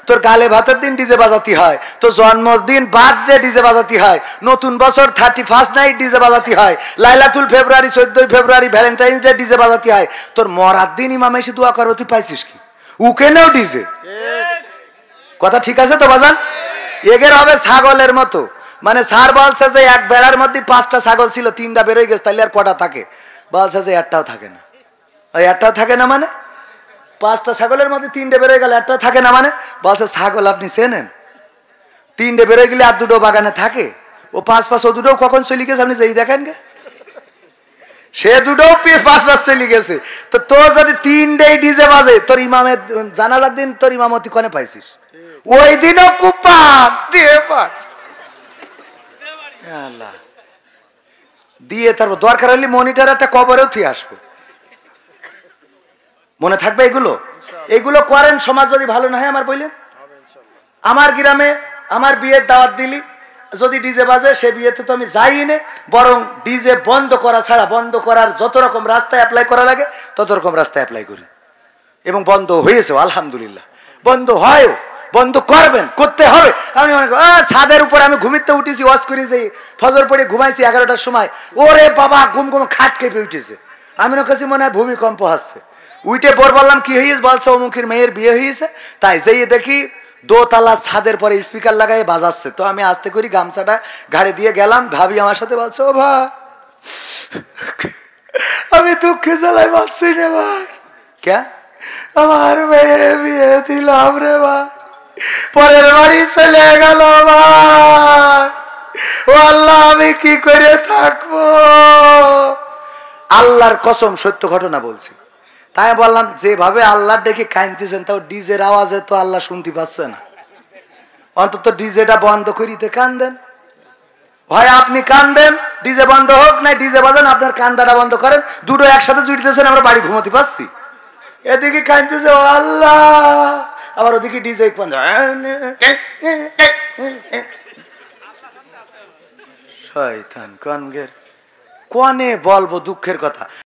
তোর গালে ভাতের দিন ডিজে বাজাতে হয়, তোর জন্মদিন বার্থডে ডিজে বাজাতে হয়, নতুন বছর 31st নাইট ডিজে বাজাতে হয়, লাইলাতুল ফেব্রুয়ারি 14 ফেব্রুয়ারি ভ্যালেন্টাইন্স ডে ডিজে বাজাতে হয়। তোর মরার দিন ইমাম এসে দোয়া করো, তুই পাইছিস কি? উকেনেও ডিজে। কথা ঠিক আছে তো বাজান? এগের হবে ছাগলের মতো। মানে স্যার বলছে যে এক বেড়ার মধ্যে 5টা ছাগল ছিল, 3টা বেরোয় গেছে, তাহলে আর কটা থাকে? বলছে যে একটাও থাকে না। ওই একটাও থাকে না মানে 5টা ছাগলের মধ্যে 3টে বেরোয় গেলে একটাও থাকে না মানে? বলছে ছাগল আপনি চেনেন? 3টে বেরোয় গেলে আর 2টো বাগানে থাকে, ও 5 ও 2টো কখন চলে গেছে আপনি যেই দেখেন গে, সে 2টো 5 চলে গেছে। তো তোর যদি 3টেই ডিজে বাজে, তোর ইমামের জানাজার দিন তোর ইমামতি কোনে পাইছিস? ওই দিনও কুপা দিয়ে পাঠ আল্লাহ দিয়ে, তারপর দরকার হলে মনিটর একটা কবরেও থুয়ে আসবো। মনে থাকবে এগুলো? এগুলো করেন, সমাজ যদি ভালো না হয় আমার বললেন। আমার গ্রামে আমার বিয়ের দাওয়াত দিলি, যদি ডিজে বাজে সে বিয়েতে তো আমি যাই না, বরং ডিজে বন্ধ করা ছাড়া, বন্ধ করার যত রকম রাস্তায় অ্যাপ্লাই করা লাগে তত রকম রাস্তায় অ্যাপ্লাই করি, এবং বন্ধ হয়েছে আলহামদুলিল্লাহ। বন্ধ হয়, বন্ধ করবেন, করতে হবে। আমি মনে করি ছাদের উপরে আমি ঘুমিতে উঠেছি, ওয়াজ করেছি, ফজর পড়ে ঘুমাইছি 11টার সময়, ওরে বাবা ঘুম ঘুম খাট কেঁপে উঠেছে। আমি কাছে মনে হয় ভূমিকম্প আসছে। উইটে পর বললাম কি হয়েছে? বলছে অমুখের মেয়ের বিয়ে হয়েছে, তাই যেই দেখি দোতলা ছাদের পরে স্পিকার লাগাই বাজাচ্ছে। তো আমি আস্তে করি গামছাটা ঘাড়ে দিয়ে গেলাম, ভাবি আমার সাথে বলছে ও ভাই আমি দুঃখে জ্বালাই বাঁচছি রে ভাই। কে? আমার মেয়ে বিয়ে দিলাম রে ভাই, পরের বাড়ি চলে গেল ভাই, ও আল্লাহ আমি কি করে থাকবো? আল্লাহর কসম সত্য ঘটনা বলছি। তাই বললাম যেভাবে আল্লাহ ডেকে কাঁদতেছেন, তাও ডিজের আওয়াজে তো আল্লাহ শুনতে পাচ্ছে না, অন্তত ডিজেটা বন্ধ করিতে কান্দেন। হয় আপনি কান্দেন, ডিজে বন্ধ হোক, না ডিজে বাজান, আপনার কান্দাটা বন্ধ করেন, দুটো একসাথে জুড়তেছেন, আমরা বাড়ি ঘুমাতে পারছি। এদিকে কাঁদতেছে ও আল্লাহ, আবার ওদিকে ডিজে শয়তান কনগের, কনে বলবো দুঃখের কথা।